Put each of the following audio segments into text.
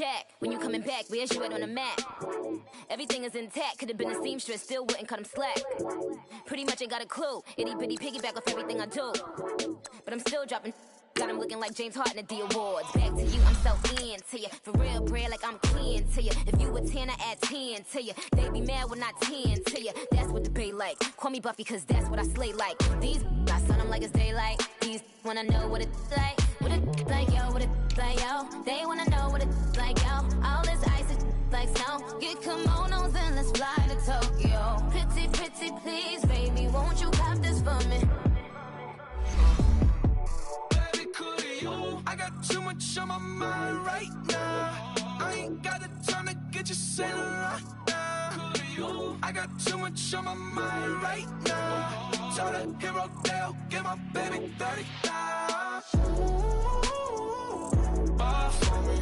jack. When you coming back, where's you at on the map? Everything is intact, could've been a seamstress, still wouldn't cut him slack. Pretty much ain't got a clue, itty bitty piggyback off everything I do. But I'm still dropping, got him looking like James Harden at the awards. Back to you, I'm so into you, for real, bread, like I'm kin to you. If you a 10, I add 10 to you. They be mad when I 10 to you, that's what the bay like. Call me Buffy, cause that's what I slay like. These, I sun them like it's daylight. These wanna know what it's like. What it like, yo, what it like, yo. They wanna know what it's like, yo. All this ice is like snow. Get kimonos and let's fly to Tokyo. Pretty, pretty, please, baby, won't you cop this for me? Baby, could you? I got too much on my mind right now. I ain't got the time to get you sailing right now. Could you? I got too much on my mind right now. Tell the hero Dale, give my baby 30,000. Buy for me.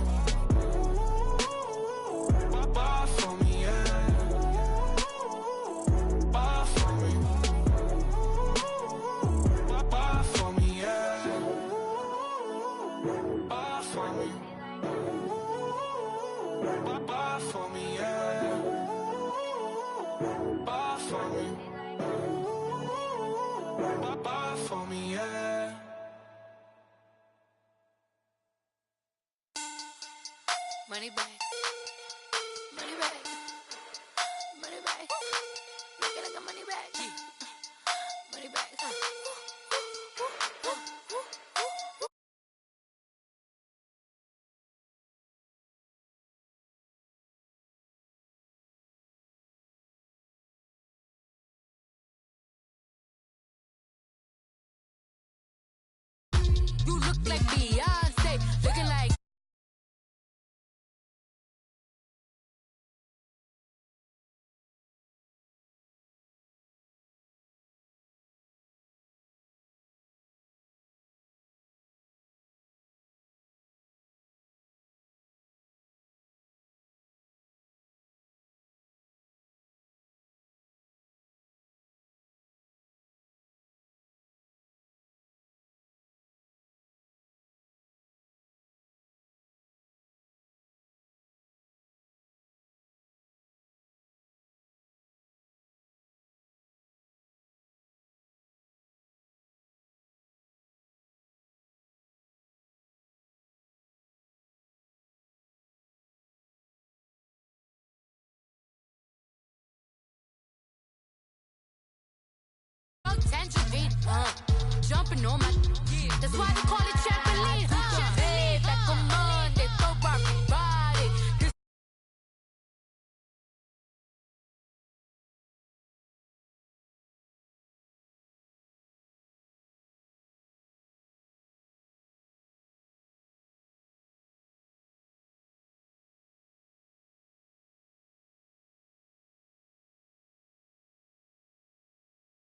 Buy for me, yeah. Buy for me. Buy for me, yeah. Buy for me. Buy for me, yeah. Buy for me. Buy for me, yeah. Money back. Money back. Money back. Make it like a money back. Money back. You look like Beyonce, looking like tangerine, jumping on my, that's why they call it trampoline. Hey, back on Monday, throw rock body.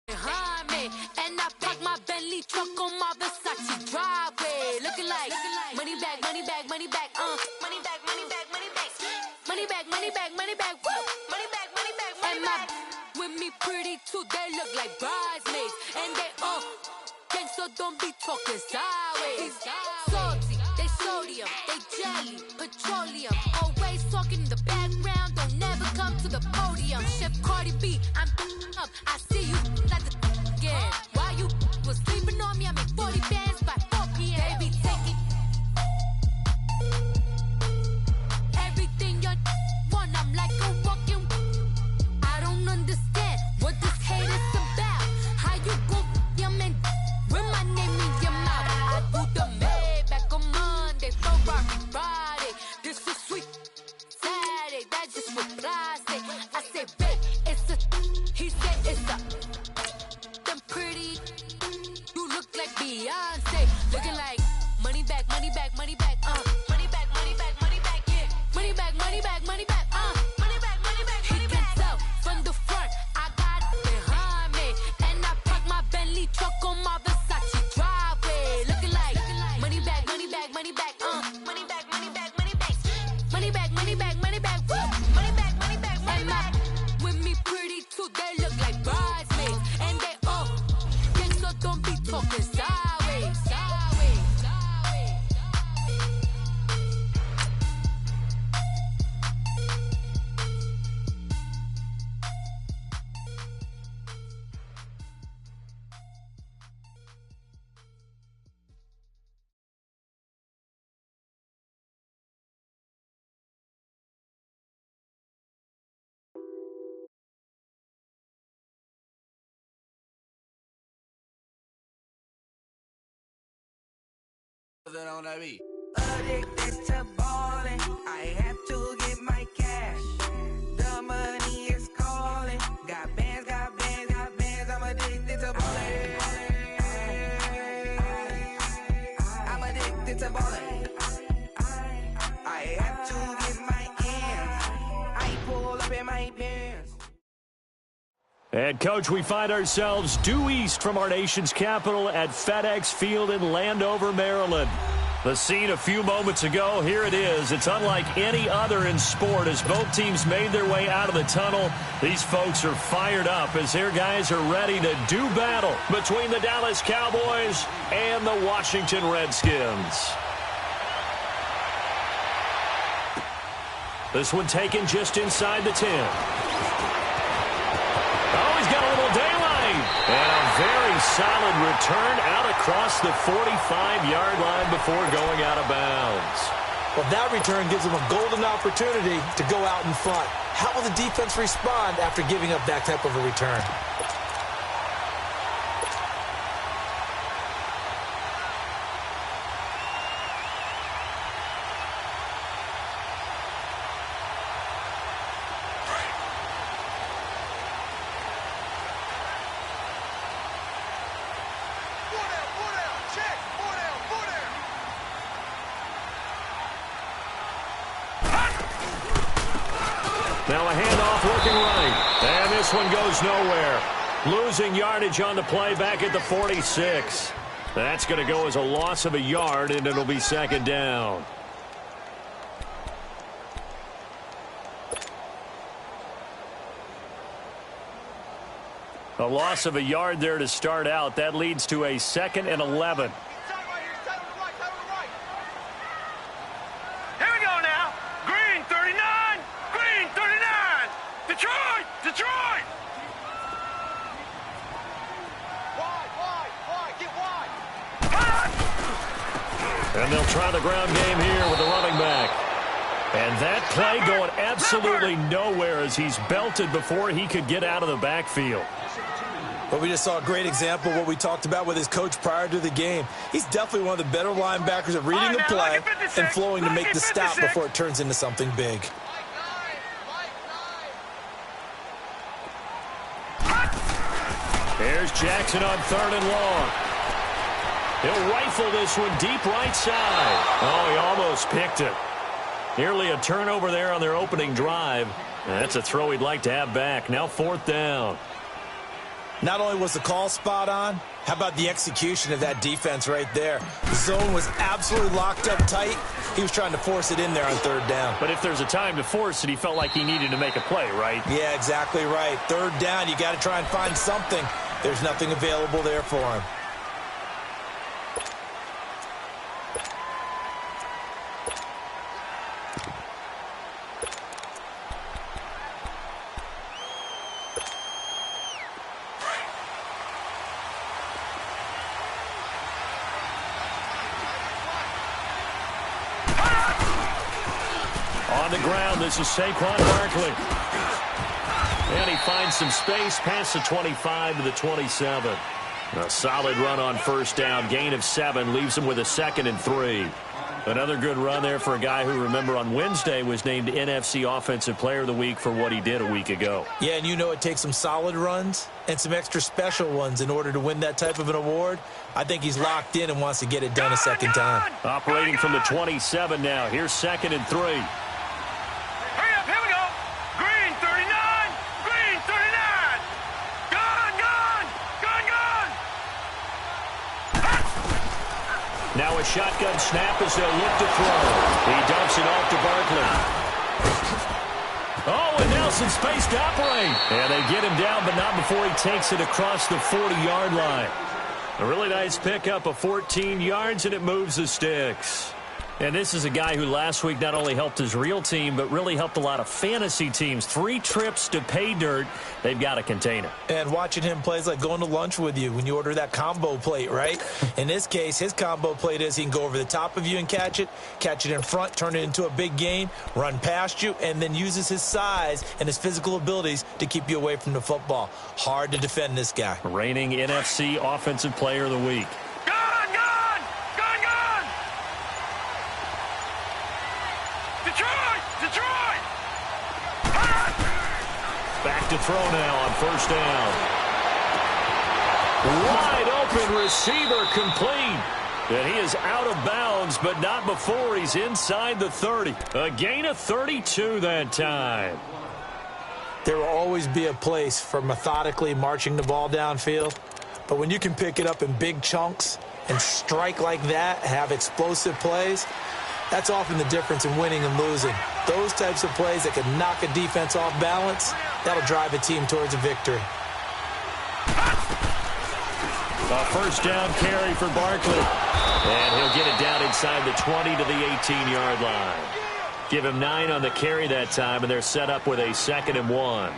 Behind me, and I park my Bentley truck on my Versace driveway. Looking like money back, money back, money back, money back, money back, money back, money back, money back, money back, woo, money back, money back, money back. With me pretty too, they look like bridesmaids, and they gang, so don't be talking sideways. Salty, they sodium, they jelly, petroleum. Always talking in the background, don't never come to the podium. Chef Cardi B, I'm up, I see you like the again. While you was sleeping on me, I make 40 bands by 4 p.m. Baby, take it. Everything you want, I'm like a walking. I don't understand what this hate is about. How you go, your man, with my name in your mouth. I do the Maybach on Monday, so rock Friday. This is sweet Saturday, that's just what I say. I say, babe, it's a, he said it's a. Them pretty, you look like Beyonce, looking like Addicted to ballin', I have to get my cash. The money is calling. Got bands, got bands, got bands. I'm addicted to ballin'. I'm addicted to ballin'. I have to get my ends. I pull up in my pants. And, Coach, we find ourselves due east from our nation's capital at FedEx Field in Landover, Maryland. The scene a few moments ago, here it is. It's unlike any other in sport as both teams made their way out of the tunnel. These folks are fired up as their guys are ready to do battle between the Dallas Cowboys and the Washington Redskins. This one taken just inside the 10. Oh, he's got a little daylight. And a very solid return out across the 45-yard line before going out of bounds. Well, that return gives them a golden opportunity to go out in front. How will the defense respond after giving up that type of a return? Now a handoff looking right. And this one goes nowhere. Losing yardage on the play back at the 46. That's going to go as a loss of a yard, and it'll be second down. A loss of a yard there to start out. That leads to a 2nd and 11. And they'll try the ground game here with the running back. And that play going absolutely nowhere as he's belted before he could get out of the backfield. But we just saw a great example of what we talked about with his coach prior to the game. He's definitely one of the better linebackers at reading the play and flowing to make the stop before it turns into something big. Here's Jackson on 3rd and long. He'll rifle this one deep right side. Oh, he almost picked it. Nearly a turnover there on their opening drive. That's a throw he'd like to have back. Now 4th down. Not only was the call spot on, how about the execution of that defense right there? The zone was absolutely locked up tight. He was trying to force it in there on 3rd down. But if there's a time to force it, he felt like he needed to make a play, right? Yeah, exactly right. 3rd down, you got to try and find something. There's nothing available there for him. On the ground, this is Saquon Barkley. And he finds some space past the 25 to the 27. A solid run on 1st down. Gain of 7 leaves him with a 2nd and 3. Another good run there for a guy who, remember, on Wednesday was named NFC Offensive Player of the Week for what he did a week ago. Yeah, and you know it takes some solid runs and some extra special ones in order to win that type of an award. I think he's locked in and wants to get it done a second time. Operating from the 27 now. Here's 2nd and 3. Now a shotgun snap as they'll look to throw. He dumps it off to Barkley. Oh, and Nelson space to operate. And they get him down, but not before he takes it across the 40-yard line. A really nice pickup of 14 yards, and it moves the sticks. And this is a guy who last week not only helped his real team, but really helped a lot of fantasy teams. 3 trips to pay dirt. They've got a container. And watching him play is like going to lunch with you when you order that combo plate, right? In this case, his combo plate is he can go over the top of you and catch it in front, turn it into a big gain, run past you, and then uses his size and his physical abilities to keep you away from the football. Hard to defend this guy. Reigning NFC Offensive Player of the Week. to throw now on first down. Wide open receiver complete. And he is out of bounds, but not before he's inside the 30. A gain of 32 that time. There will always be a place for methodically marching the ball downfield. But when you can pick it up in big chunks and strike like that, have explosive plays, that's often the difference in winning and losing. Those types of plays that can knock a defense off balance, that'll drive a team towards a victory. A first down carry for Barkley. And he'll get it down inside the 20 to the 18-yard line. Give him 9 on the carry that time, and they're set up with a 2nd and 1.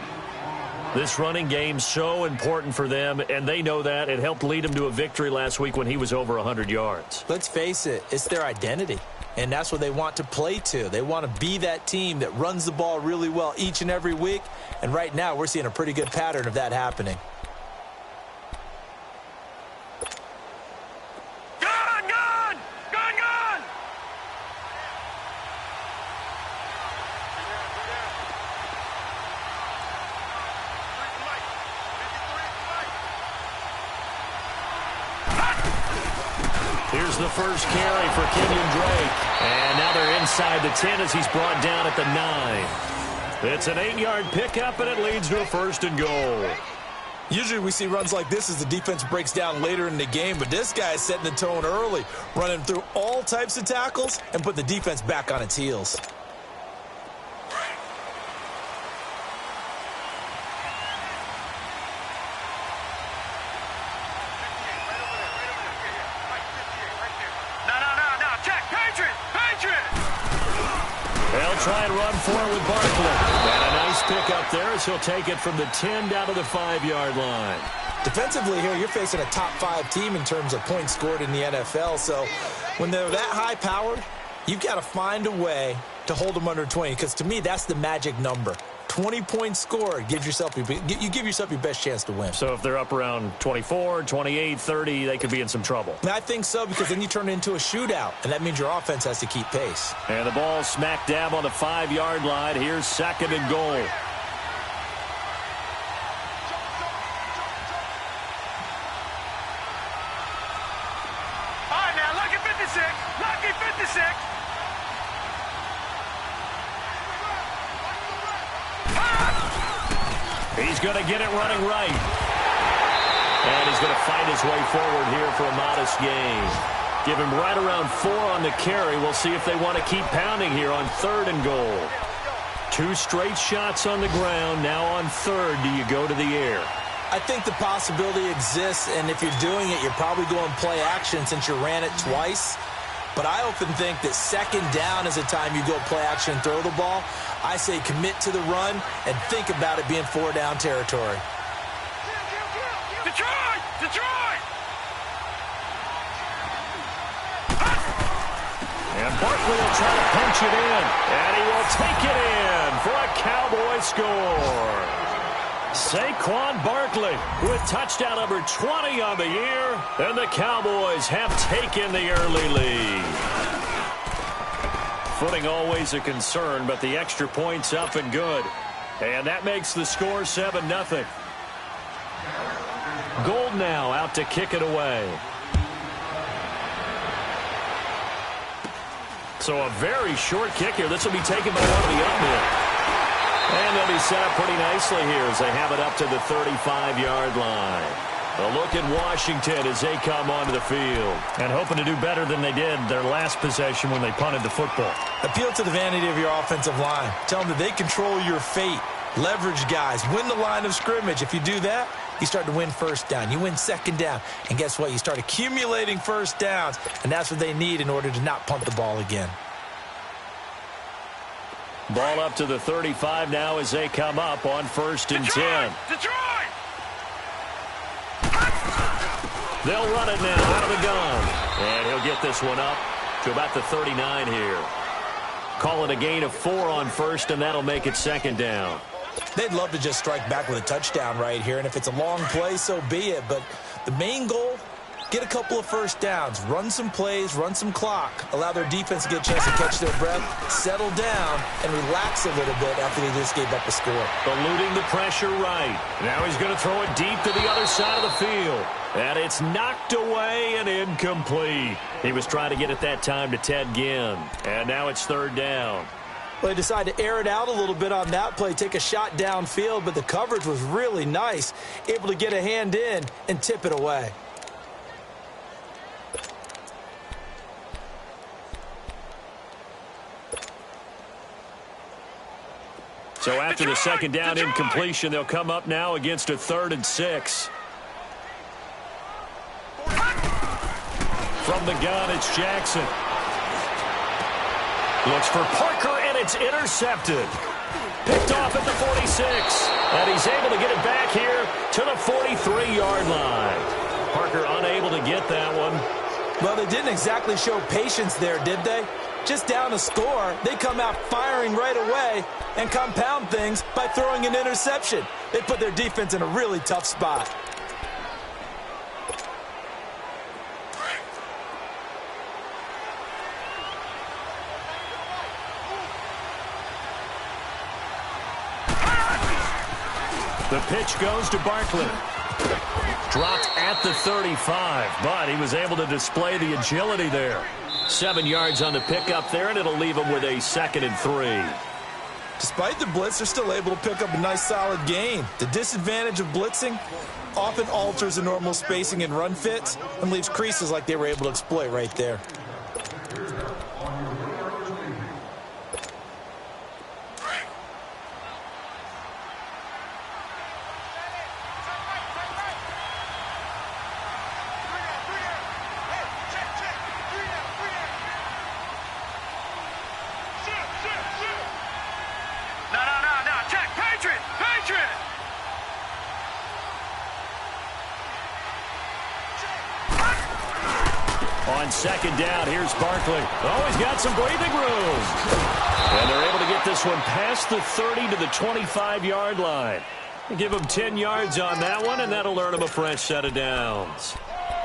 This running game's so important for them, and they know that. It helped lead them to a victory last week when he was over 100 yards. Let's face it, it's their identity, and that's what they want to play to. They want to be that team that runs the ball really well each and every week, and right now we're seeing a pretty good pattern of that happening. Here's the first carry for Kenyon Drake. And now they're inside the 10 as he's brought down at the 9. It's an 8-yard pickup, and it leads to a 1st and goal. Usually we see runs like this as the defense breaks down later in the game, but this guy is setting the tone early, running through all types of tackles and put the defense back on its heels. They'll try and run forward with Barkley. And a nice pickup there as he'll take it from the 10 down to the 5-yard line. Defensively here, you're facing a top 5 team in terms of points scored in the NFL. So when they're that high-powered, you've got to find a way to hold them under 20. Because to me, that's the magic number. 20 points scored, you give yourself your best chance to win. So if they're up around 24, 28, 30, they could be in some trouble. I think so, because then you turn it into a shootout, and that means your offense has to keep pace. And the ball smack dab on the 5-yard line. Here's 2nd and goal. All right, now, lucky 56. Lucky 56. He's going to get it running right. And he's going to fight his way forward here for a modest gain. Give him right around 4 on the carry. We'll see if they want to keep pounding here on 3rd and goal. 2 straight shots on the ground. Now on 3rd, do you go to the air? I think the possibility exists, and if you're doing it, you're probably going play action since you ran it twice. But I often think that 2nd down is a time you go play action and throw the ball. I say commit to the run and think about it being 4-down territory. Detroit! Detroit! And Barkley will try to punch it in. And he will take it in for a Cowboy score. Saquon Barkley with touchdown number 20 on the year. And the Cowboys have taken the early lead. Footing always a concern, but the extra point's up and good. And that makes the score 7-0. Gold now out to kick it away. So a very short kick here. This will be taken by one of the up men. And they'll be set up pretty nicely here as they have it up to the 35-yard line. A look at Washington as they come onto the field. And hoping to do better than they did their last possession when they punted the football. Appeal to the vanity of your offensive line. Tell them that they control your fate. Leverage guys. Win the line of scrimmage. If you do that, you start to win 1st down. You win 2nd down. And guess what? You start accumulating 1st downs. And that's what they need in order to not punt the ball again. Ball up to the 35 now as they come up on 1st and 10. Detroit! They'll run it now out of the gun. And he'll get this one up to about the 39 here. Call it a gain of 4 on 1st, and that'll make it 2nd down. They'd love to just strike back with a touchdown right here, and if it's a long play, so be it. But the main goal get a couple of first downs, run some plays, run some clock, allow their defense to get a chance to catch their breath, settle down, and relax a little bit after they just gave up a score. Eluding the pressure right. Now he's going to throw it deep to the other side of the field. And it's knocked away and incomplete. He was trying to get it that time to Ted Ginn. And now it's third down. Well, they decided to air it out a little bit on that play, take a shot downfield, but the coverage was really nice, able to get a hand in and tip it away. So after the second down incompletion, they'll come up now against a 3rd and 6. From the gun, it's Jackson. Looks for Parker, and it's intercepted. Picked off at the 46. And he's able to get it back here to the 43-yard line. Parker unable to get that one. Well, they didn't exactly show patience there, did they? Just down a score, they come out firing right away and compound things by throwing an interception. They put their defense in a really tough spot. The pitch goes to Barkley. Dropped at the 35, but he was able to display the agility there. 7 yards on the pickup there, and it'll leave him with a 2nd and 3. Despite the blitz, they're still able to pick up a nice solid gain. The disadvantage of blitzing often alters the normal spacing and run fits and leaves creases like they were able to exploit right there. On second down, here's Barkley. Oh, he's got some breathing room. And they're able to get this one past the 30 to the 25-yard line. Give him 10 yards on that one, and that'll earn him a fresh set of downs.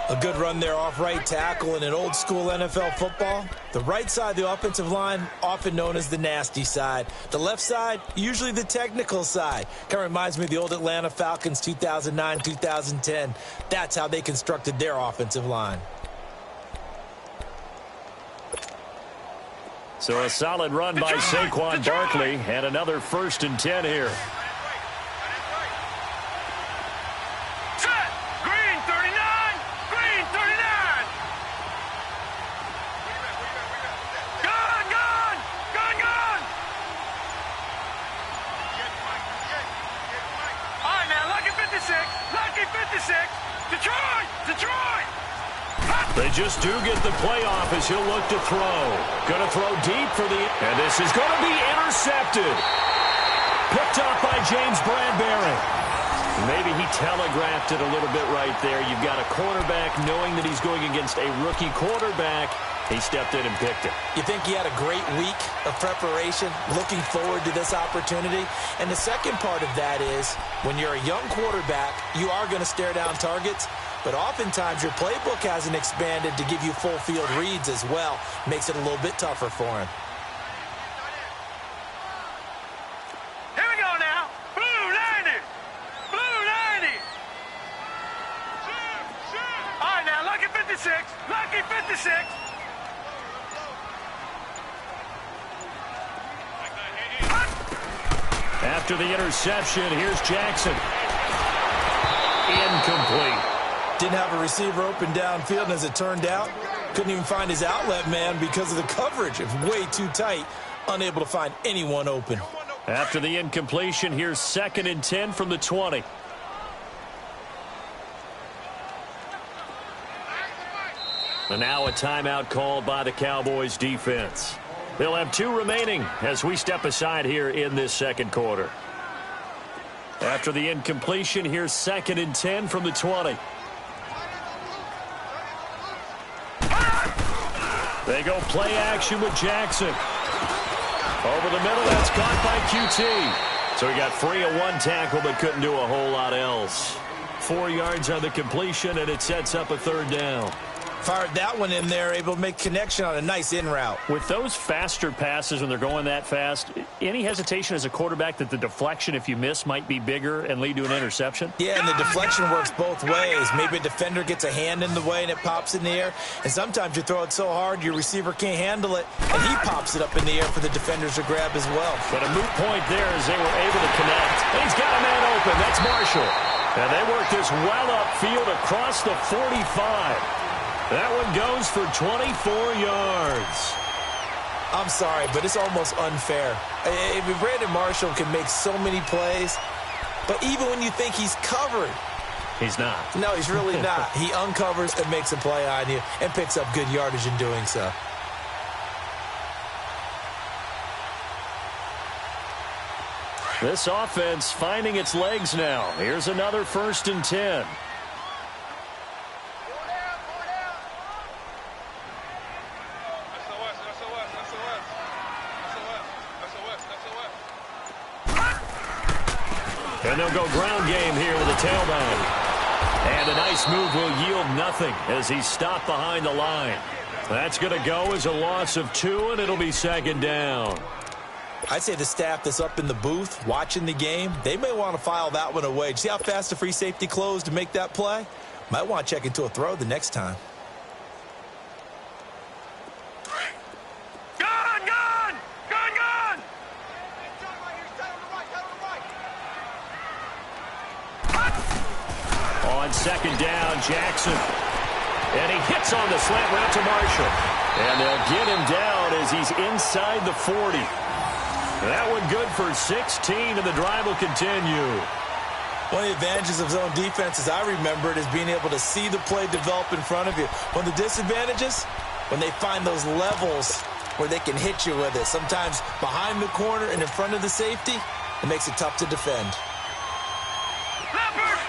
A good run there off right tackle in an old-school NFL football. The right side of the offensive line, often known as the nasty side. The left side, usually the technical side. Kind of reminds me of the old Atlanta Falcons 2009-2010. That's how they constructed their offensive line. So a solid run by Saquon Barkley, and another 1st and 10 here. Set! Green 39! Green 39! Gun! Gun! Gun! Gun! All right, now, Lucky 56! Lucky 56! Detroit! Detroit! They just do get the playoff as he'll look to throw. Going to throw deep for the... And this is going to be intercepted. Picked up by James Bradbury. Maybe he telegraphed it a little bit right there. You've got a cornerback knowing that he's going against a rookie quarterback. He stepped in and picked it. You think he had a great week of preparation, looking forward to this opportunity? And the second part of that is, when you're a young quarterback, you are going to stare down targets, but oftentimes your playbook hasn't expanded to give you full field reads as well. Makes it a little bit tougher for him. Here we go now. Blue 90. Blue 90. All right, now, Lucky 56. Lucky 56. After the interception, here's Jackson. Incomplete. Didn't have a receiver open downfield, and as it turned out, couldn't even find his outlet man because of the coverage. It was way too tight, unable to find anyone open. After the incompletion, here's 2nd and 10 from the 20. And now a timeout called by the Cowboys defense. They'll have 2 remaining as we step aside here in this second quarter. After the incompletion, here's 2nd and 10 from the 20. They go play action with Jackson. Over the middle, that's caught by QT. So he got free of 1 tackle but couldn't do a whole lot else. 4 yards on the completion, and it sets up a 3rd down. Fired that one in there, able to make connection on a nice in route. With those faster passes when they're going that fast, any hesitation as a quarterback that the deflection, if you miss, might be bigger and lead to an interception? Yeah, and the deflection works both ways. Maybe a defender gets a hand in the way and it pops in the air. And sometimes you throw it so hard your receiver can't handle it, and he pops it up in the air for the defenders to grab as well. But a moot point there as they were able to connect. And he's got a man open. That's Marshall. And they work this well upfield across the 45. That one goes for 24 yards. I'm sorry, but it's almost unfair. Brandon Marshall can make so many plays, but even when you think he's covered, he's not. No, he's really not. He uncovers and makes a play on you and picks up good yardage in doing so. This offense finding its legs now. Here's another 1st and 10. And they'll go ground game here with a tailback. And a nice move will yield nothing as he's stopped behind the line. That's going to go as a loss of 2, and it'll be 2nd down. I'd say the staff that's up in the booth watching the game, they may want to file that one away. Did you see how fast the free safety closed to make that play? Might want to check into a throw the next time. On 2nd down, Jackson. And he hits on the slant route to Marshall. And they'll get him down as he's inside the 40. That one good for 16, and the drive will continue. One of the advantages of zone defense, as I remember it, is being able to see the play develop in front of you. One of the disadvantages, when they find those levels where they can hit you with it, sometimes behind the corner and in front of the safety, it makes it tough to defend.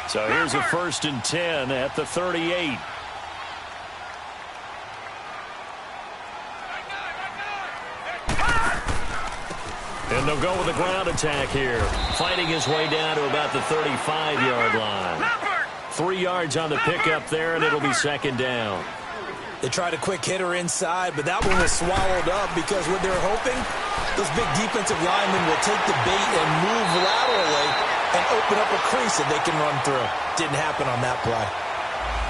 So here's a 1st and 10 at the 38. And they'll go with a ground attack here. Fighting his way down to about the 35-yard line. 3 yards on the pickup there, and it'll be 2nd down. They tried a quick hitter inside, but that one was swallowed up because what they're hoping, those big defensive linemen will take the bait and move laterally and open up a crease that they can run through. Didn't happen on that play.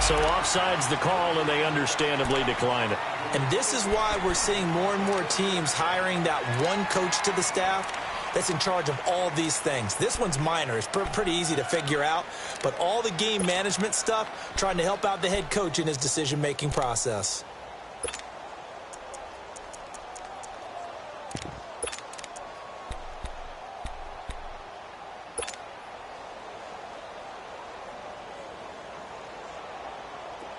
So offside's the call, and they understandably declined it. And this is why we're seeing more and more teams hiring that one coach to the staff that's in charge of all these things. This one's minor. It's pretty easy to figure out. But all the game management stuff, trying to help out the head coach in his decision-making process.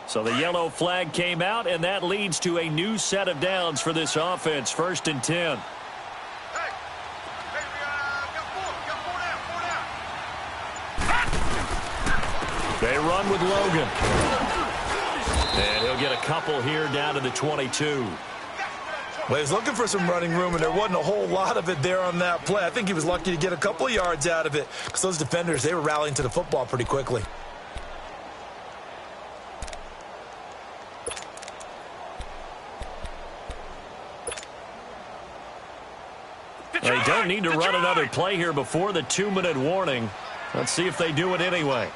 So the yellow flag came out, and that leads to a new set of downs for this offense. 1st and 10. They run with Logan. And he'll get a couple here down to the 22. Well, he was looking for some running room, and there wasn't a whole lot of it there on that play. I think he was lucky to get a couple of yards out of it because those defenders, they were rallying to the football pretty quickly. They don't need to run another play here before the 2-minute warning. Let's see if they do it anyway.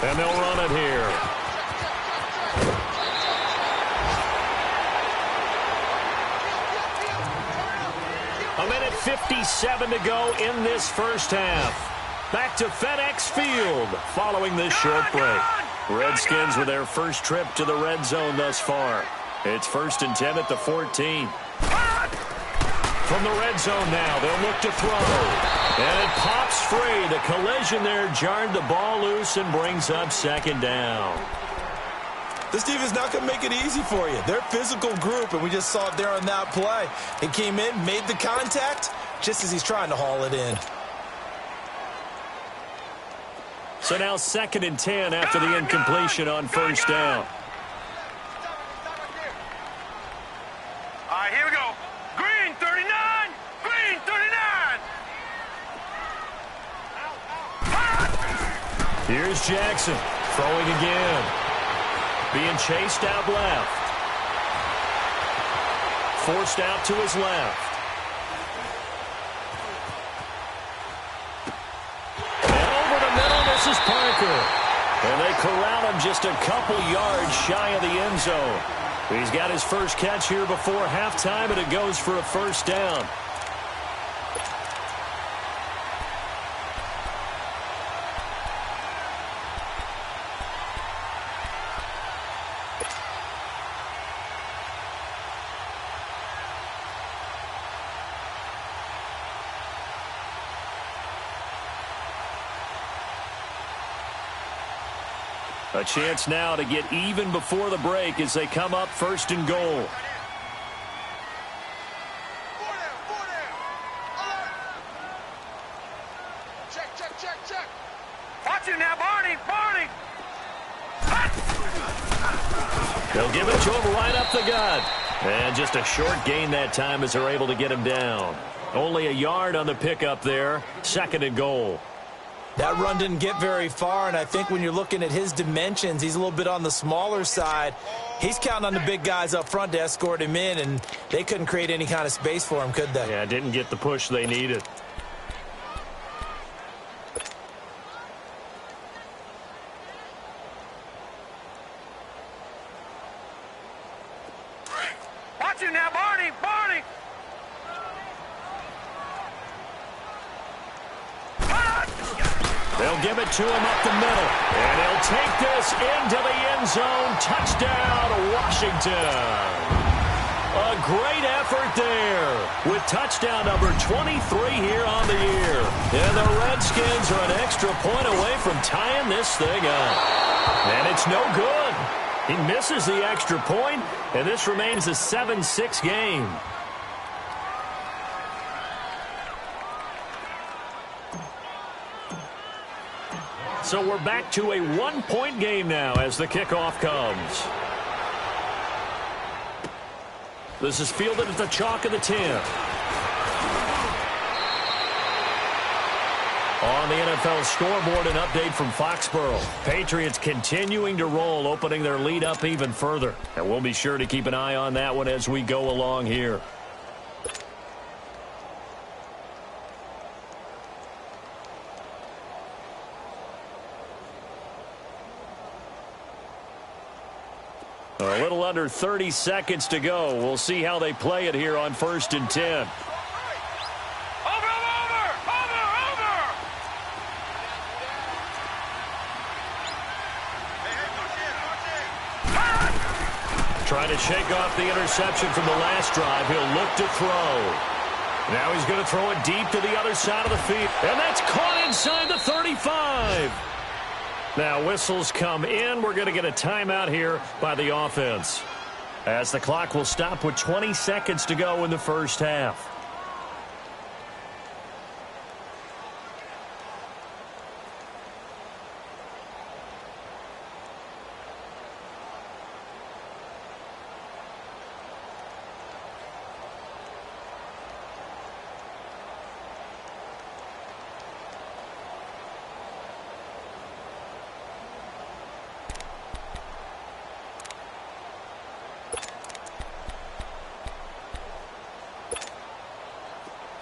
And they'll run it here. A minute 57 to go in this first half. Back to FedEx Field following this short break. Redskins with their first trip to the red zone thus far. It's 1st and 10 at the 14. From the red zone now, they'll look to throw. And it pops free. The collision there jarred the ball loose and brings up 2nd down. This team is not going to make it easy for you. They're a physical group, and we just saw it there on that play. It came in, made the contact, just as he's trying to haul it in. So now 2nd and 10 after the incompletion on 1st down. All right, here we go. Green 39, green 39. Here's Jackson throwing again. Being chased out left. Forced out to his left. And over the middle, this is Parker. And they corral him just a couple yards shy of the end zone. He's got his first catch here before halftime, and it goes for a first down. A chance now to get even before the break as they come up first and goal. Check. Watch it now, Barney. They'll give it to him right up the gut. And just a short gain that time as they're able to get him down. Only a yard on the pickup there. Second and goal. That run didn't get very far, and I think when you're looking at his dimensions, he's a little bit on the smaller side. He's counting on the big guys up front to escort him in, and they couldn't create any kind of space for him, could they? Yeah, didn't get the push they needed. Watch it now, Barney. They'll give it to him up the middle. And he'll take this into the end zone. Touchdown, Washington. A great effort there with touchdown number 23 here on the year. And the Redskins are an extra point away from tying this thing up. And it's no good. He misses the extra point, and this remains a 7-6 game. So we're back to a one-point game now as the kickoff comes. This is fielded at the chalk of the 10. On the NFL scoreboard, an update from Foxborough. Patriots continuing to roll, opening their lead up even further. And we'll be sure to keep an eye on that one as we go along here. A little under 30 seconds to go. We'll see how they play it here on 1st and 10. Over! Trying to shake off the interception from the last drive. He'll look to throw. Now he's going to throw it deep to the other side of the field. And that's caught inside the 35. Now whistles come in. We're going to get a timeout here by the offense, as the clock will stop with 20 seconds to go in the first half.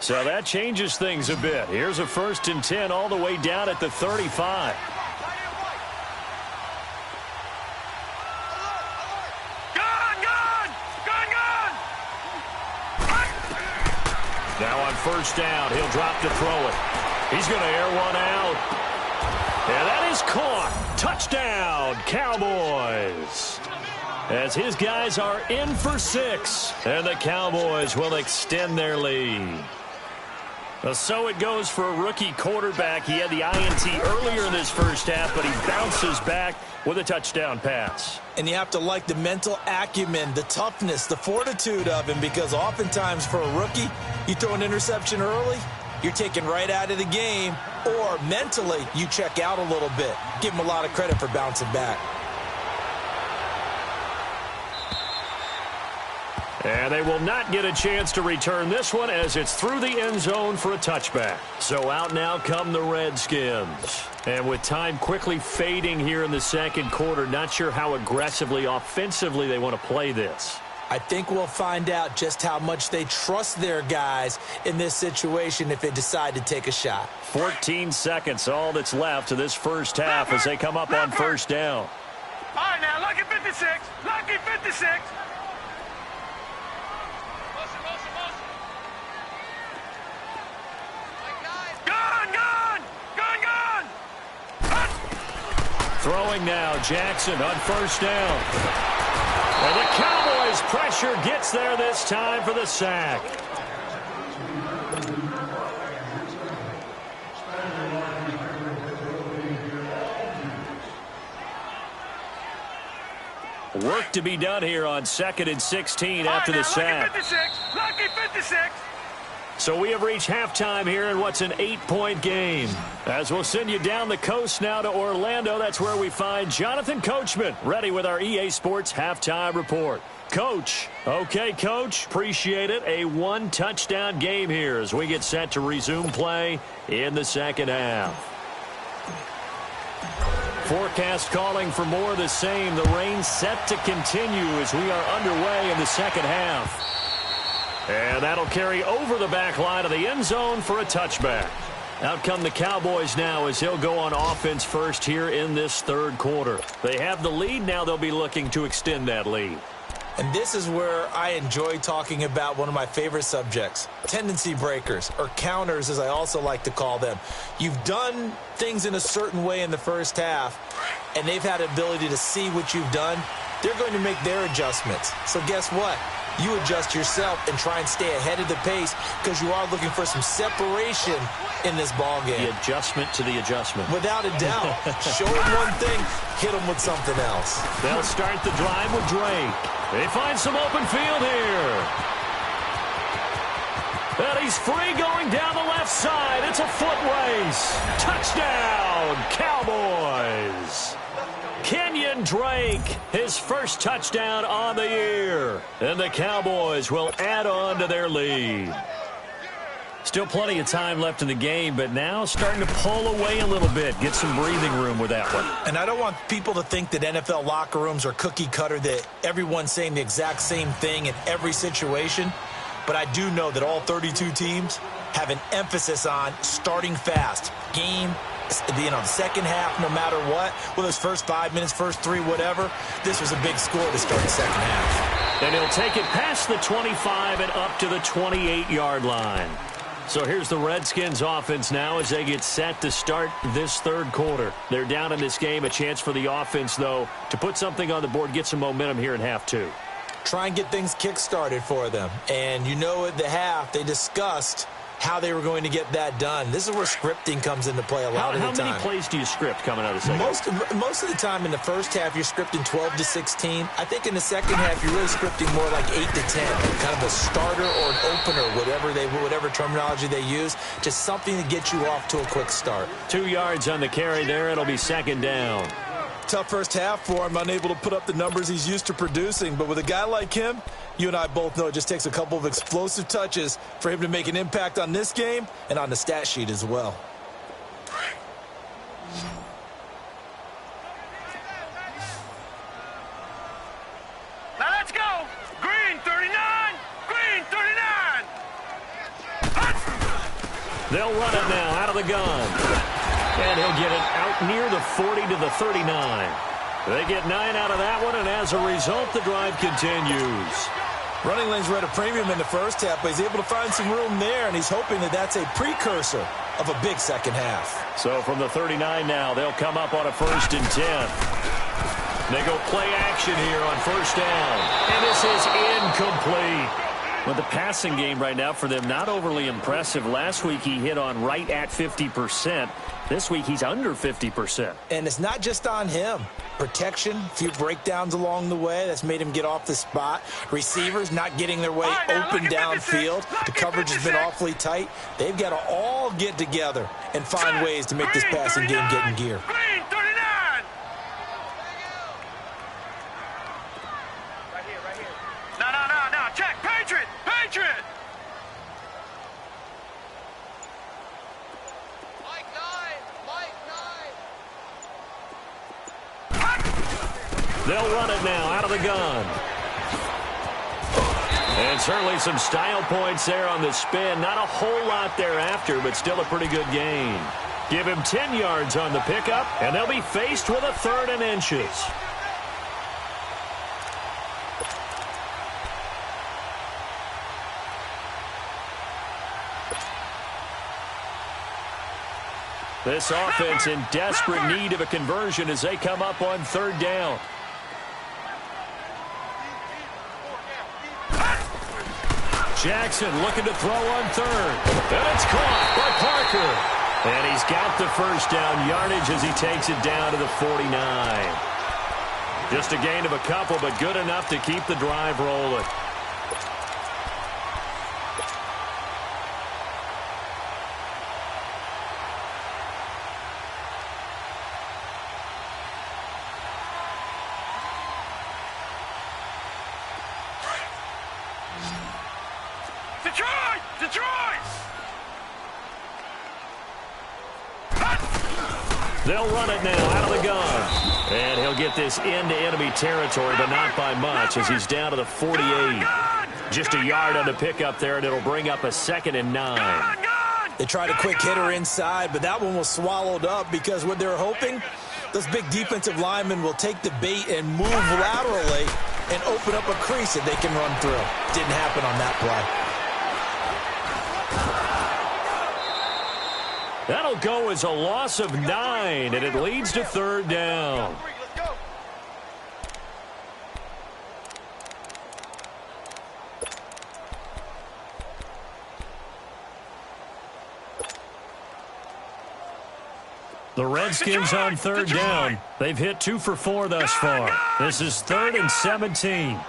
So that changes things a bit. Here's a 1st and 10 all the way down at the 35. Now on 1st down, he'll drop to throw it. He's going to air one out. And that is caught. Touchdown, Cowboys. As his guys are in for 6. And the Cowboys will extend their lead. So it goes for a rookie quarterback. He had the INT earlier in this first half, but he bounces back with a touchdown pass. And you have to like the mental acumen, the toughness, the fortitude of him, because oftentimes for a rookie, you throw an interception early, you're taken right out of the game, or mentally you check out a little bit. Give him a lot of credit for bouncing back. And they will not get a chance to return this one as it's through the end zone for a touchback. So out now come the Redskins. And with time quickly fading here in the second quarter, not sure how aggressively, offensively they want to play this. I think we'll find out just how much they trust their guys in this situation if they decide to take a shot. 14 seconds, all that's left of this first half as they come up on first down. All right, now, lucky 56. Lucky 56. Throwing now, Jackson on first down. And the Cowboys' pressure gets there this time for the sack. Work to be done here on 2nd and 16 after the sack. Lucky 56. Lucky 56. So we have reached halftime here in what's an 8-point game. As we'll send you down the coast now to Orlando, that's where we find Jonathan Coachman ready with our EA Sports Halftime Report. Coach. Okay, Coach. Appreciate it. A one-touchdown game here as we get set to resume play in the second half. Forecast calling for more of the same. The rain set to continue as we are underway in the second half. And that'll carry over the back line of the end zone for a touchback. Out come the Cowboys now as he'll go on offense first here in this third quarter. They have the lead. Now they'll be looking to extend that lead. And this is where I enjoy talking about one of my favorite subjects, tendency breakers, or counters as I also like to call them. You've done things in a certain way in the first half, and they've had the ability to see what you've done. They're going to make their adjustments. So guess what? You adjust yourself and try and stay ahead of the pace because you are looking for some separation in this ball game. The adjustment to the adjustment. Without a doubt. Show them one thing, hit them with something else. They'll start the drive with Drake. They find some open field here. And he's free going down the left side. It's a foot race. Touchdown, Cowboys. Kenyon Drake, his first touchdown on the year. And the Cowboys will add on to their lead. Still plenty of time left in the game, but now starting to pull away a little bit. Get some breathing room with that one. And I don't want people to think that NFL locker rooms are cookie cutter, that everyone's saying the exact same thing in every situation. But I do know that all 32 teams have an emphasis on starting fast. Game, the second half, no matter what, whether it's first 5 minutes, first 3, whatever, this was a big score to start the second half. And he'll take it past the 25 and up to the 28-yard line. So here's the Redskins offense now as they get set to start this third quarter. They're down in this game. A chance for the offense, though, to put something on the board, get some momentum here in half two. Try and get things kick-started for them. And you know at the half, they discussed how they were going to get that done. This is where scripting comes into play a lot of the time. How many plays do you script coming out of the second half? Most of the time in the first half, you're scripting 12 to 16. I think in the second half, you're really scripting more like 8 to 10, kind of a starter or an opener, whatever terminology they use, just something to get you off to a quick start. 2 yards on the carry there. It'll be second down. Tough first half for him, unable to put up the numbers he's used to producing. But with a guy like him, you and I both know it just takes a couple of explosive touches for him to make an impact on this game and on the stat sheet as well. Now let's go. Green 39. Green 39. They'll run it now out of the gun. And he'll get it out near the 40 to the 39. They get 9 out of that one, and as a result, the drive continues. Running lanes were at a premium in the first half, but he's able to find some room there, and he's hoping that that's a precursor of a big second half. So from the 39 now, they'll come up on a 1st and 10. They go play action here on first down. And this is incomplete. Well, the passing game right now for them, not overly impressive. Last week he hit on right at 50%. This week he's under 50%. And it's not just on him. Protection, a few breakdowns along the way. That's made him get off the spot. Receivers not getting their way open downfield. The coverage has been awfully tight. They've got to all get together and find ways to make this passing game get in gear. Green 39. Right here. No. Check. They'll run it now out of the gun. And certainly some style points there on the spin. Not a whole lot thereafter, but still a pretty good gain. Give him 10 yards on the pickup, and they'll be faced with a 3rd and inches. This offense in desperate need of a conversion as they come up on 3rd down. Jackson looking to throw on 3rd. And it's caught by Parker. And he's got the first down yardage as he takes it down to the 49. Just a gain of a couple, but good enough to keep the drive rolling. They'll run it now out of the gun. And he'll get this into enemy territory, but not by much as he's down to the 48. Just a yard on the pickup there, and it'll bring up a 2nd and 9. They tried a quick hitter inside, but that one was swallowed up because what they're hoping, those big defensive linemen will take the bait and move laterally and open up a crease that they can run through. Didn't happen on that play. That'll go as a loss of 9, and it leads to 3rd down. The Redskins on 3rd down. They've hit 2 for 4 thus far. This is 3rd and 17.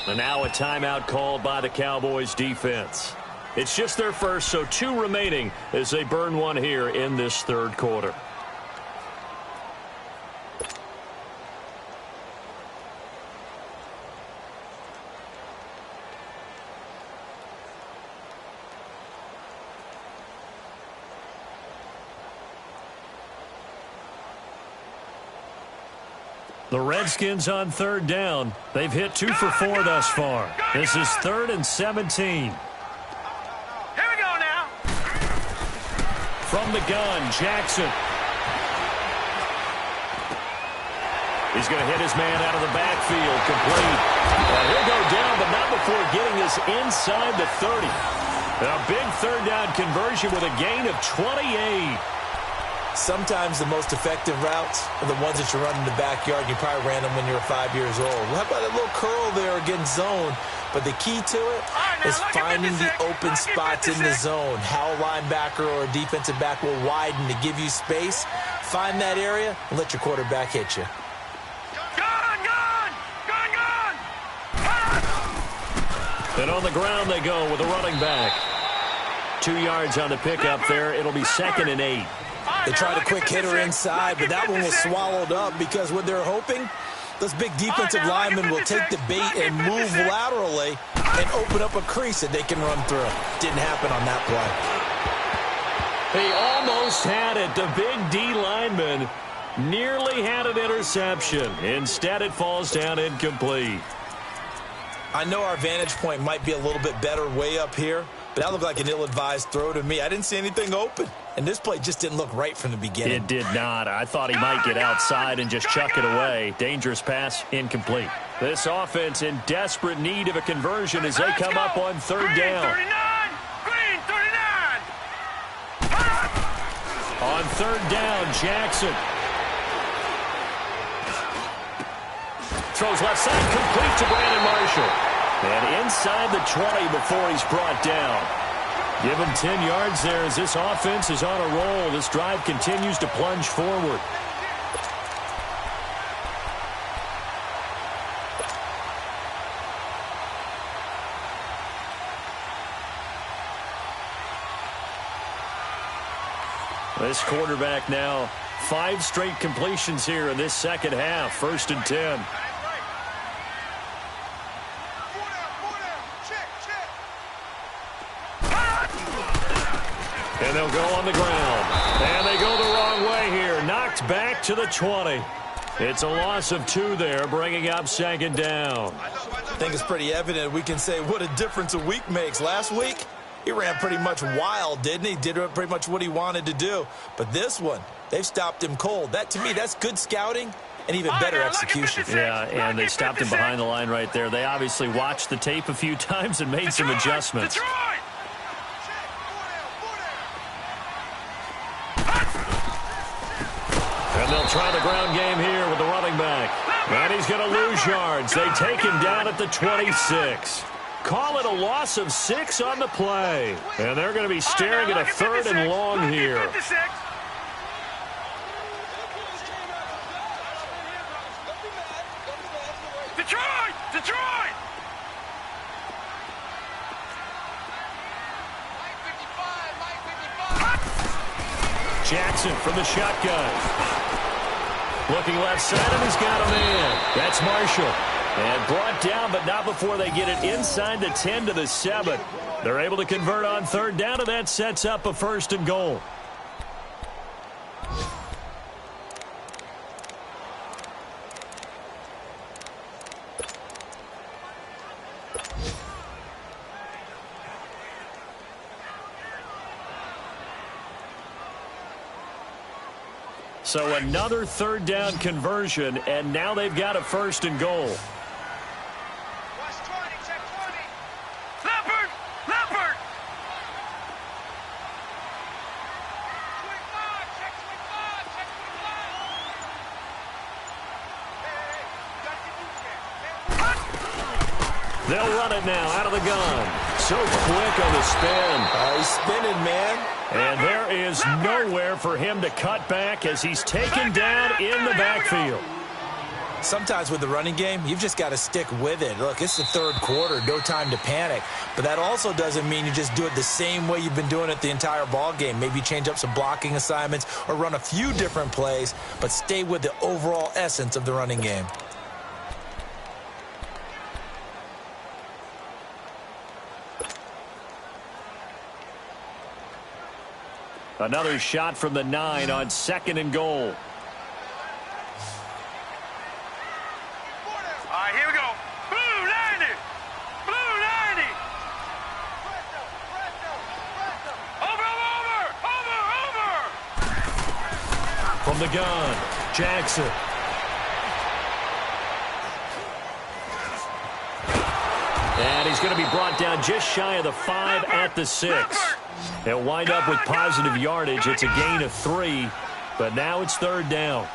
And now a timeout called by the Cowboys defense. It's just their first, so 2 remaining as they burn one here in this 3rd quarter. The Redskins on 3rd down. They've hit 2 for 4 thus far. This is 3rd and 17. From the gun, Jackson. He's going to hit his man out of the backfield, complete. He'll go down, but not before getting us inside the 30. A big 3rd down conversion with a gain of 28. Sometimes the most effective routes are the ones that you run in the backyard. You probably ran them when you were 5 years old. How about a little curl there against zone? But the key to it is finding the open spots in the zone. How a linebacker or a defensive back will widen to give you space. Find that area and let your quarterback hit you. And on the ground they go with a running back. 2 yards on the pickup there. It'll be 2nd and 8. They tried a quick hitter inside, but that one was swallowed up because what they're hoping, those big defensive linemen will take the bait and move laterally and open up a crease that they can run through. Didn't happen on that play. He almost had it. The big D lineman nearly had an interception. Instead, it falls down incomplete. I know our vantage point might be a little bit better way up here, but that looked like an ill-advised throw to me. I didn't see anything open, and this play just didn't look right from the beginning. It did not. I thought he might get outside and just chuck it away. Dangerous pass, incomplete. This offense in desperate need of a conversion as they come up on 3rd down. Green 39. On 3rd down, Jackson. Throws left side, complete to Brandon Marshall. And inside the 20 before he's brought down. Give him 10 yards there as this offense is on a roll. This drive continues to plunge forward. This quarterback now 5 straight completions here in this second half. 1st and 10. And they'll go on the ground. And they go the wrong way here. Knocked back to the 20. It's a loss of 2 there, bringing up 2nd down. I think it's pretty evident we can say what a difference a week makes. Last week, he ran pretty much wild, didn't he? Did pretty much what he wanted to do. But this one, they've stopped him cold. That, to me, that's good scouting and even better execution. Yeah, and they stopped him behind the line right there. They obviously watched the tape a few times and made some adjustments. And they'll try the ground game here with the running back. And he's going to lose yards. They take him down at the 26. Call it a loss of 6 on the play. And they're going to be staring at a 3rd and long here. Detroit! Jackson from the shotgun. Looking left side, and he's got a man. That's Marshall. And brought down, but not before they get it inside the 10 to the 7. They're able to convert on 3rd down, and that sets up a 1st and goal. So another 3rd down conversion, and now they've got a 1st and goal. Leopard! They'll run it now out of the gun. So quick on the spin. He's spinning, man. And there is nowhere for him to cut back as he's taken down in the backfield. Sometimes with the running game, you've just got to stick with it. Look, it's the 3rd quarter, no time to panic. But that also doesn't mean you just do it the same way you've been doing it the entire ball game. Maybe change up some blocking assignments or run a few different plays, but stay with the overall essence of the running game. Another shot from the 9 on 2nd and goal. All right, here we go. Blue 90! Blue 90! Over! From the gun, Jackson. And he's going to be brought down just shy of the 5 at the 6. They'll wind up with positive yardage. It's a gain of 3, but now it's 3rd down.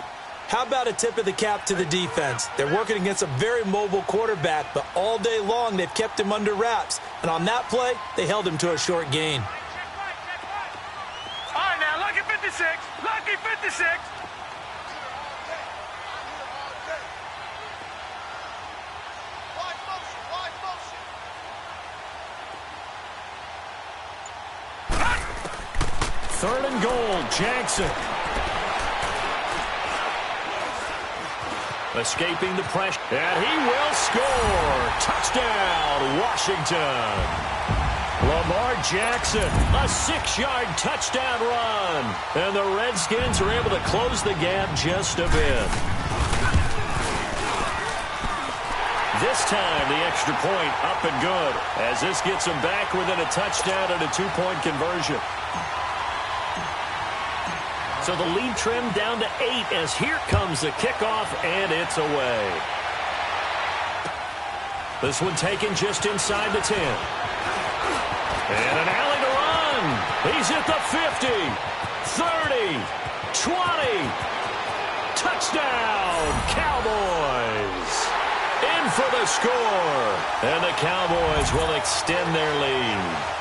How about a tip of the cap to the defense? They're working against a very mobile quarterback, but all day long they've kept him under wraps. And on that play, they held him to a short gain. All right, now, lucky 56. Lucky 56. Third and goal, Jackson. Escaping the pressure, and he will score. Touchdown, Washington. Lamar Jackson, a 6-yard touchdown run. And the Redskins are able to close the gap just a bit. This time, the extra point up and good, as this gets them back within a touchdown and a 2-point conversion. So the lead trimmed down to 8 as here comes the kickoff, and it's away. This one taken just inside the 10. And an alley to run. He's at the 50, 30, 20. Touchdown, Cowboys. In for the score. And the Cowboys will extend their lead.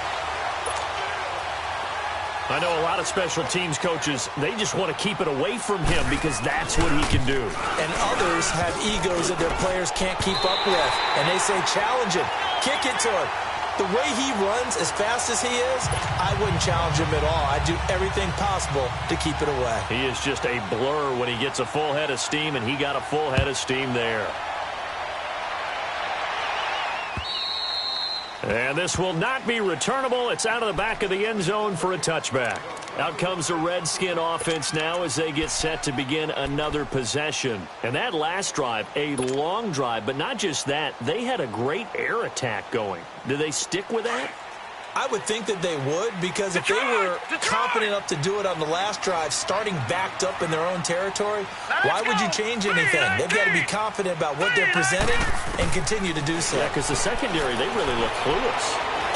I know a lot of special teams coaches, they just want to keep it away from him because that's what he can do. And others have egos that their players can't keep up with. And they say, challenge him, kick it to him. The way he runs as fast as he is, I wouldn't challenge him at all. I'd do everything possible to keep it away. He is just a blur when he gets a full head of steam, and he got a full head of steam there. And this will not be returnable. It's out of the back of the end zone for a touchback. Out comes the Redskin offense now as they get set to begin another possession. And that last drive, a long drive, but not just that. They had a great air attack going. Do they stick with that? I would think that they would, because if they were confident enough to do it on the last drive, starting backed up in their own territory, why would you change anything? They've got to be confident about what they're presenting and continue to do so. Yeah, because the secondary, they really look clueless.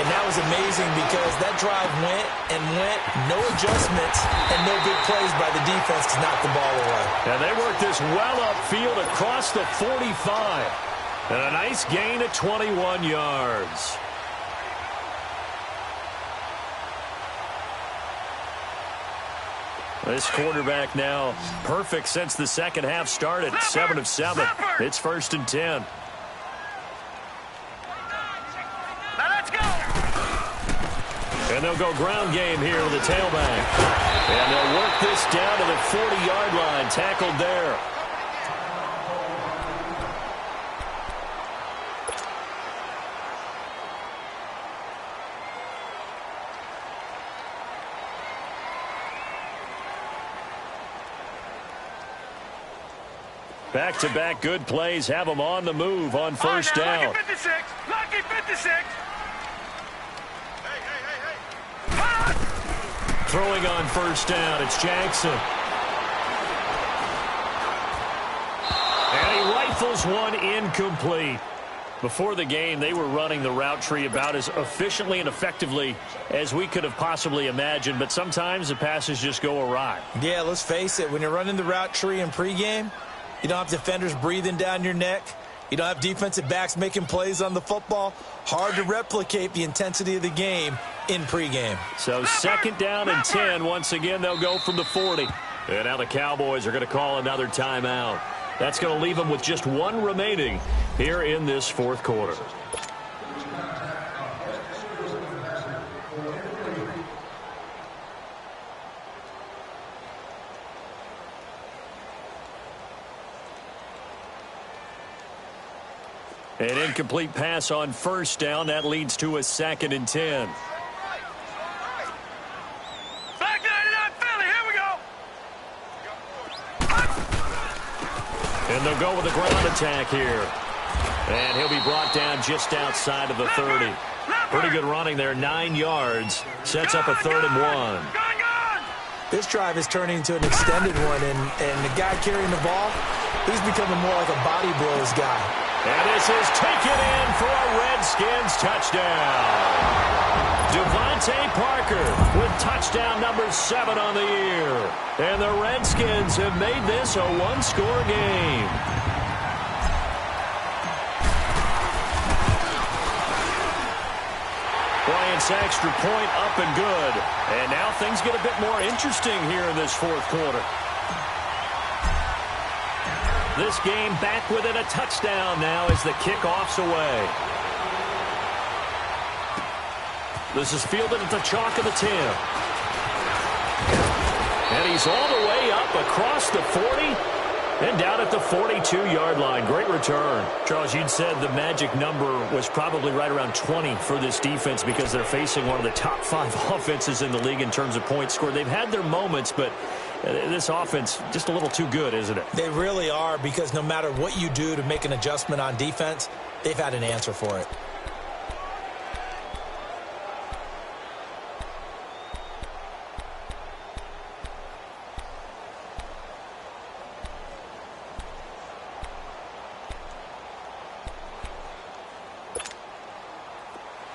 And that was amazing because that drive went and went, no adjustments, and no big plays by the defense to knock the ball away. And they worked this well upfield across the 45. And a nice gain of 21 yards. This quarterback now perfect since the second half started. 7 of 7. It's 1st and 10. Now let's go. And they'll go ground game here with the tailback. And they'll work this down to the 40-yard line. Tackled there. Back-to-back good plays have them on the move on first down. Lucky 56. Lucky 56. Throwing on first down, it's Jackson. And he rifles one incomplete. Before the game, they were running the route tree about as efficiently and effectively as we could have possibly imagined, but sometimes the passes just go awry. Yeah, let's face it, when you're running the route tree in pregame, you don't have defenders breathing down your neck. You don't have defensive backs making plays on the football. Hard to replicate the intensity of the game in pregame. So 2nd down and 10. Once again, they'll go from the 40. And now the Cowboys are going to call another timeout. That's going to leave them with just one remaining here in this 4th quarter. An incomplete pass on first down. That leads to a 2nd and 10. Back 99 Philly. Here we go. And they'll go with a ground attack here. And he'll be brought down just outside of the 30. Pretty good running there, 9 yards. Sets up a 3rd and 1. This drive is turning into an extended one, and the guy carrying the ball, he's becoming more like a body blows guy. And this is taken in for a Redskins touchdown. Devontae Parker with touchdown number 7 on the year. And the Redskins have made this a one-score game. Bryant's extra point up and good. And now things get a bit more interesting here in this 4th quarter. This game back within a touchdown now as the kickoff's away. This is fielded at the chalk of the 10. And he's all the way up across the 40 and down at the 42-yard line. Great return. Charles, you'd said the magic number was probably right around 20 for this defense because they're facing one of the top 5 offenses in the league in terms of points scored. They've had their moments, but this offense just a little too good, isn't it? They really are, because no matter what you do to make an adjustment on defense, they've had an answer for it.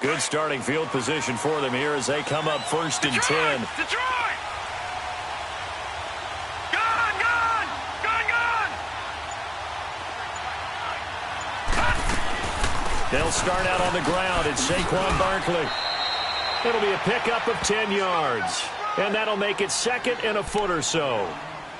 Good starting field position for them here as they come up 1st and 10. Detroit! They'll start out on the ground. It's Saquon Barkley. It'll be a pickup of 10 yards. And that'll make it 2nd and a foot or so.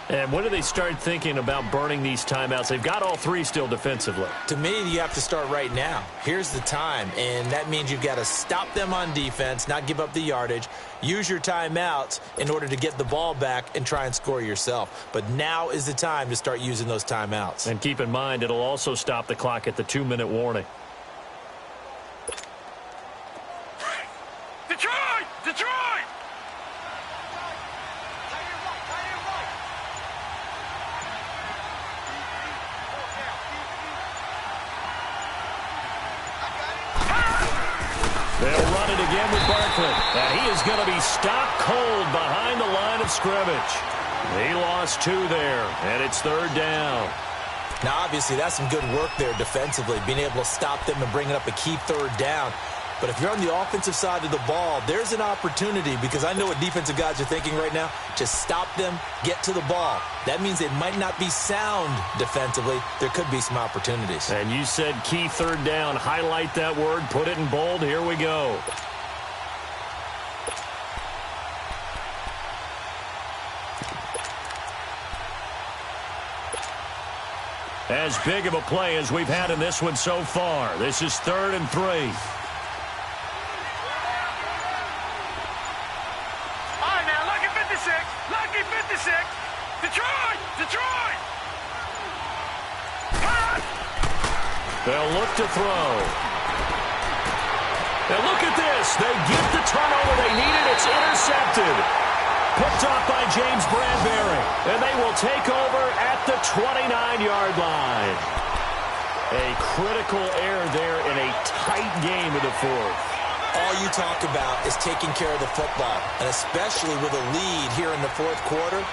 And when do they start thinking about burning these timeouts? They've got all 3 still defensively. To me, you have to start right now. Here's the time, and that means you've got to stop them on defense, not give up the yardage, use your timeouts in order to get the ball back and try and score yourself. But now is the time to start using those timeouts. And keep in mind, it'll also stop the clock at the 2-minute warning. They'll run it again with Barkley. And he is going to be stopped cold behind the line of scrimmage. He lost 2 there, and it's 3rd down. Now, obviously, that's some good work there defensively, being able to stop them and bringing up a key 3rd down. But if you're on the offensive side of the ball, there's an opportunity, because I know what defensive guys are thinking right now. Just stop them, get to the ball. That means it might not be sound defensively. There could be some opportunities. And you said key 3rd down. Highlight that word, put it in bold. Here we go. As big of a play as we've had in this one so far. This is 3rd and 3. They'll look to throw. And look at this. They get the turnover they needed. It's intercepted. Picked off by James Bradbury. And they will take over at the 29-yard line. A critical error there in a tight game of the 4th. All you talk about is taking care of the football, and especially with a lead here in the 4th quarter.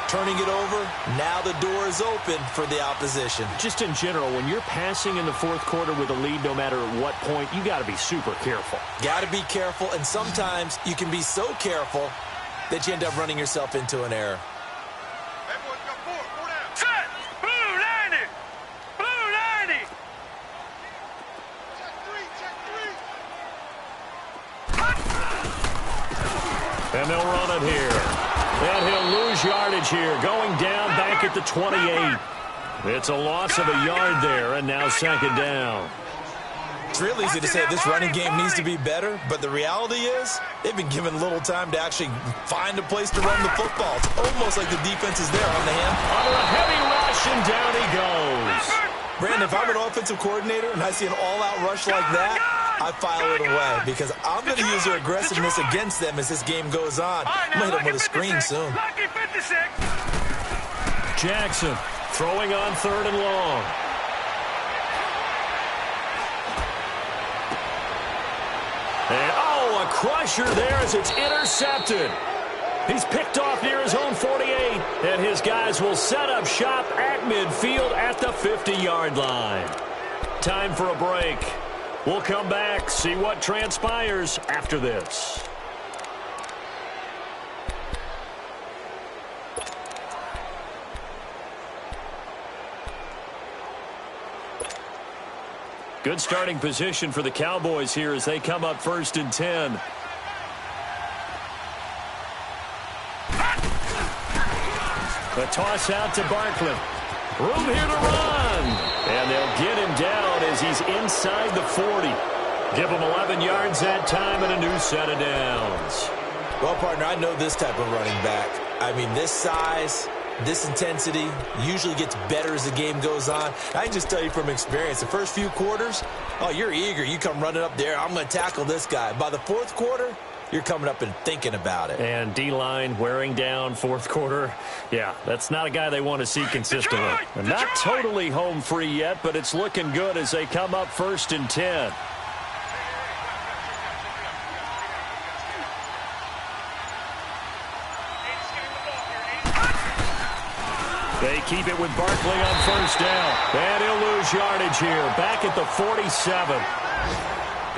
Turning it over, now the door is open for the opposition. Just in general, when you're passing in the 4th quarter with a lead, no matter at what point, you got to be super careful. Got to be careful, and sometimes you can be so careful that you end up running yourself into an error. Everyone's got 4 down. Set! Blue 90! Blue 90! Check 3! And they'll run it here. And he'll lose yardage here, going down back at the 28. It's a loss of a yard there, and now 2nd down. It's real easy to say this running game needs to be better, but the reality is they've been given little time to actually find a place to run the football. It's almost like the defense is there on the hand. Under a heavy rush, and down he goes. Brandon, if I'm an offensive coordinator and I see an all-out rush like that, I file it away, because I'm going to use their aggressiveness against them as this game goes on. I'm going to hit them with a screen soon. Jackson throwing on 3rd and long. And, a crusher there as it's intercepted. He's picked off near his own 48, and his guys will set up shop at midfield at the 50-yard line. Time for a break. We'll come back, see what transpires after this. Good starting position for the Cowboys here as they come up 1st and 10. The toss out to Barkley. Room here to run. And they'll get him down as he's inside the 40. Give him 11 yards that time and a new set of downs. Well, partner, I know this type of running back. I mean, this size, this intensity usually gets better as the game goes on. I can just tell you from experience, the first few quarters, you're eager. You come running up there, I'm going to tackle this guy. By the 4th quarter, you're coming up and thinking about it. And D-line wearing down 4th quarter. Yeah, that's not a guy they want to see consistently. Not totally home free yet, but it's looking good as they come up 1st and 10. They keep it with Barkley on 1st down. And he'll lose yardage here. Back at the 47.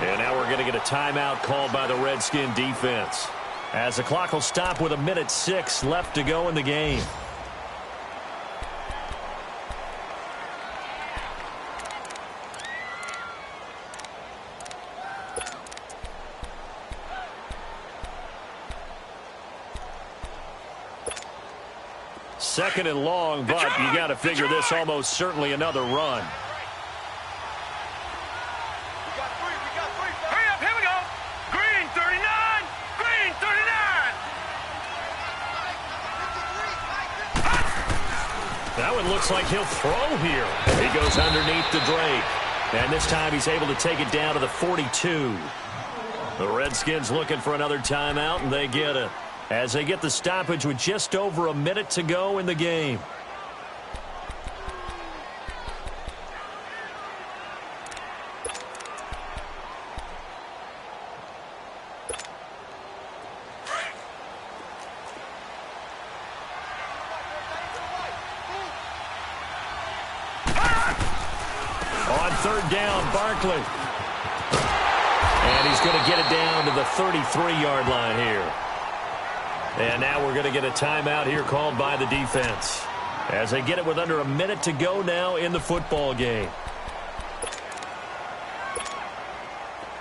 And now we're going to get a timeout called by the Redskin defense, as the clock will stop with 1:06 left to go in the game. Second and long, but you got to figure this almost certainly another run. That one looks like he'll throw here. He goes underneath the Drake. And this time he's able to take it down to the 42. The Redskins looking for another timeout, and they get it, as they get the stoppage with just over a minute to go in the game. third down, Barkley. And he's going to get it down to the 33-yard line here. And now we're going to get a timeout here called by the defense, as they get it with under a minute to go now in the football game.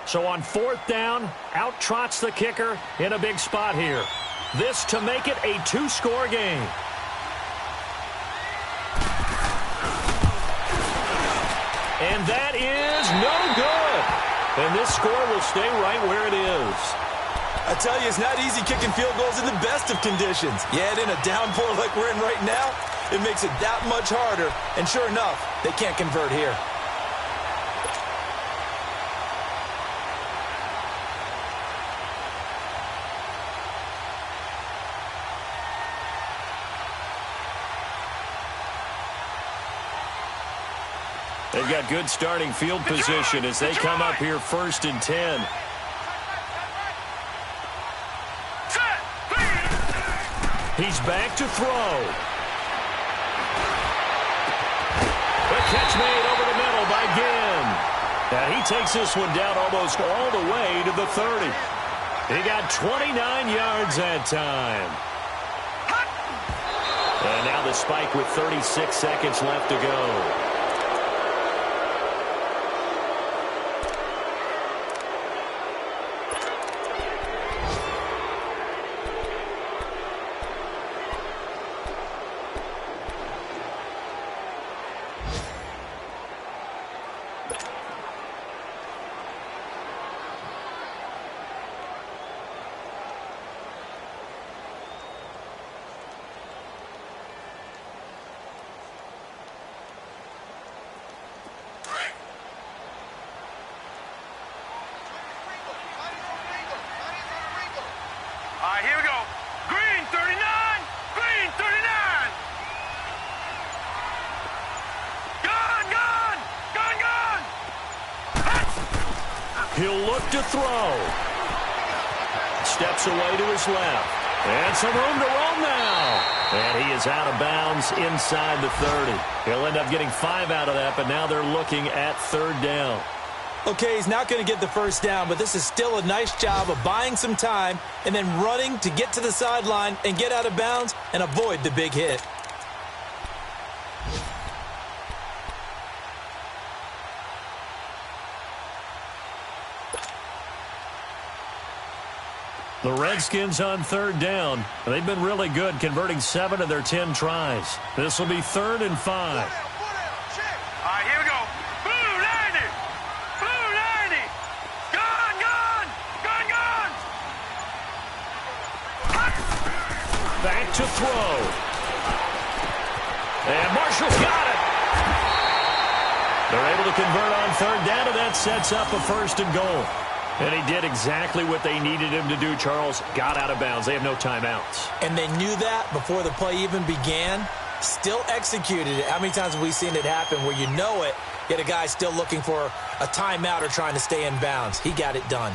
So on fourth down, out trots the kicker in a big spot here. This to make it a two-score game. And that is no good. And this score will stay right where it is. I tell you, it's not easy kicking field goals in the best of conditions. Yet in a downpour like we're in right now, it makes it that much harder. And sure enough, they can't convert here. They've got good starting field position as they come up here 1st and 10. He's back to throw. The catch made over the middle by Ginn. Now he takes this one down almost all the way to the 30. He got 29 yards that time. And now the spike with 36 seconds left to go. Here we go. Green 39. Green 39. Gone. He'll look to throw. Steps away to his left. And some room to roam now. And he is out of bounds inside the 30. He'll end up getting 5 out of that, but now they're looking at third down. Okay, he's not going to get the first down, but this is still a nice job of buying some time and then running to get to the sideline and get out of bounds and avoid the big hit. The Redskins on third down. They've been really good, converting 7 of their 10 tries. This will be 3rd and 5. Here we go. Blue 90. Blue 90. Gone. Back to throw. And Marshall's got it. They're able to convert on third down, and that sets up a 1st and goal. And he did exactly what they needed him to do, Charles. Got out of bounds. They have no timeouts. And they knew that before the play even began. Still executed it. How many times have we seen it happen where you know it, yet a guy still looking for a timeout or trying to stay in bounds? He got it done.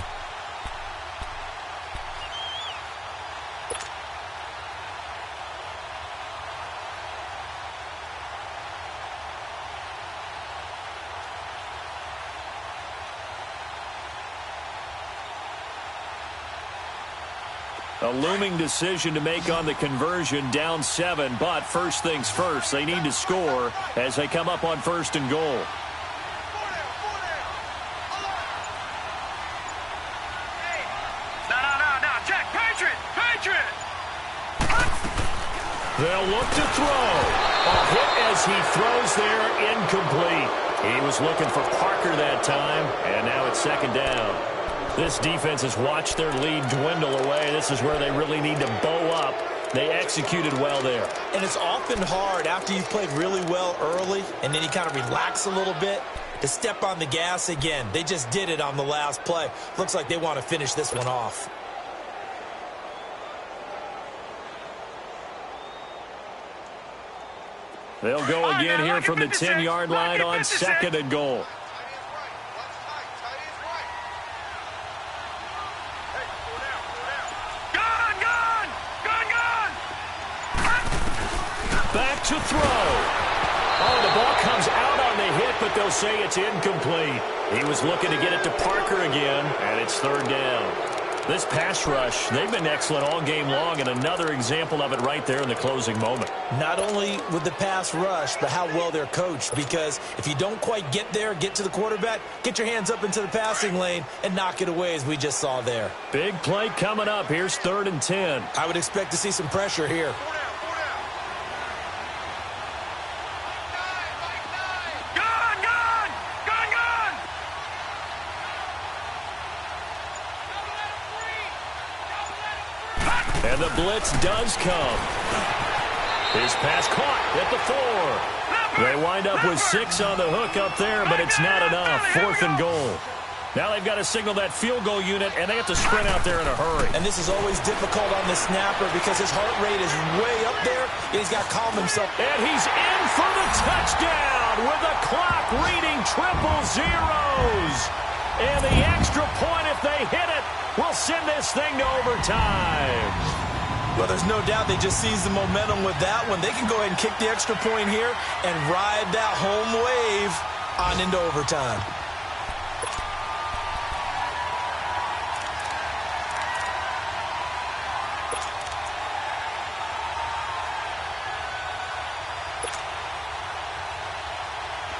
A looming decision to make on the conversion, down 7, but first things first, they need to score as they come up on 1st and goal. No, Jack, Patriot! They'll look to throw. A hit as he throws there, incomplete. He was looking for Parker that time, and now it's 2nd down. This defense has watched their lead dwindle away. This is where they really need to bow up. They executed well there. And it's often hard after you've played really well early and then you kind of relax a little bit to step on the gas again. They just did it on the last play. Looks like they want to finish this one off. They'll go again here from the 10-yard line on 2nd and goal. Back to throw. Oh, the ball comes out on the hit, but they'll say it's incomplete. He was looking to get it to Parker again, and it's third down. This pass rush, they've been excellent all game long, and another example of it right there in the closing moment. Not only with the pass rush, but how well they're coached, because if you don't quite get there, get to the quarterback, get your hands up into the passing lane and knock it away, as we just saw there. Big play coming up. Here's 3rd and 10. I would expect to see some pressure here. And the blitz does come. His pass caught at the 4. They wind up with 6 on the hook up there, but it's not enough. 4th and goal. Now they've got to signal that field goal unit, and they have to sprint out there in a hurry. And this is always difficult on the snapper because his heart rate is way up there, and he's got to calm himself. And he's in for the touchdown with the clock reading triple zeros. And the extra point, if they hit it, will send this thing to overtime. Well, there's no doubt they just seized the momentum with that one. They can go ahead and kick the extra point here and ride that home wave on into overtime.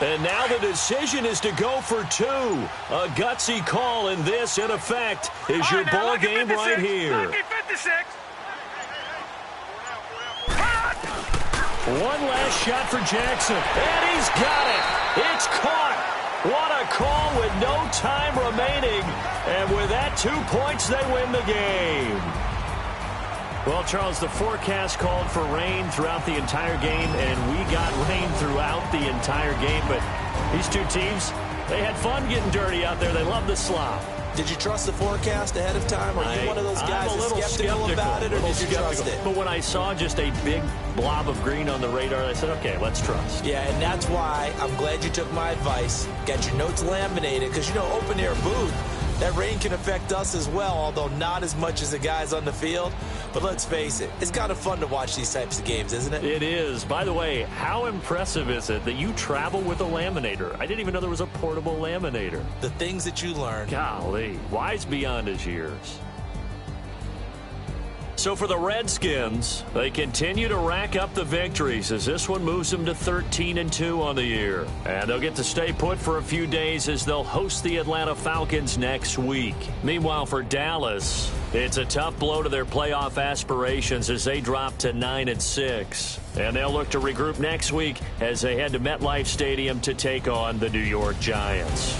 And now the decision is to go for 2. A gutsy call, and this, in effect, is your ball game right here. One last shot for Jackson, and he's got it. It's caught. What a call with no time remaining. And with that 2 points, they win the game. Well, Charles, the forecast called for rain throughout the entire game, and we got rain throughout the entire game. But these two teams, they had fun getting dirty out there. They love the slop. Did you trust the forecast ahead of time? Are you one of those guys that's skeptical about it, or did you trust it? But when I saw just a big blob of green on the radar, I said, okay, let's trust. Yeah, and that's why I'm glad you took my advice. Got your notes laminated, because, you know, open-air booth, that rain can affect us as well, although not as much as the guys on the field. But let's face it, it's kind of fun to watch these types of games, isn't it? It is. By the way, how impressive is it that you travel with a laminator? I didn't even know there was a portable laminator. The things that you learn. Golly, wise beyond his years. So for the Redskins, they continue to rack up the victories as this one moves them to 13-2 on the year. And they'll get to stay put for a few days as they'll host the Atlanta Falcons next week. Meanwhile, for Dallas, it's a tough blow to their playoff aspirations as they drop to 9-6. And they'll look to regroup next week as they head to MetLife Stadium to take on the New York Giants.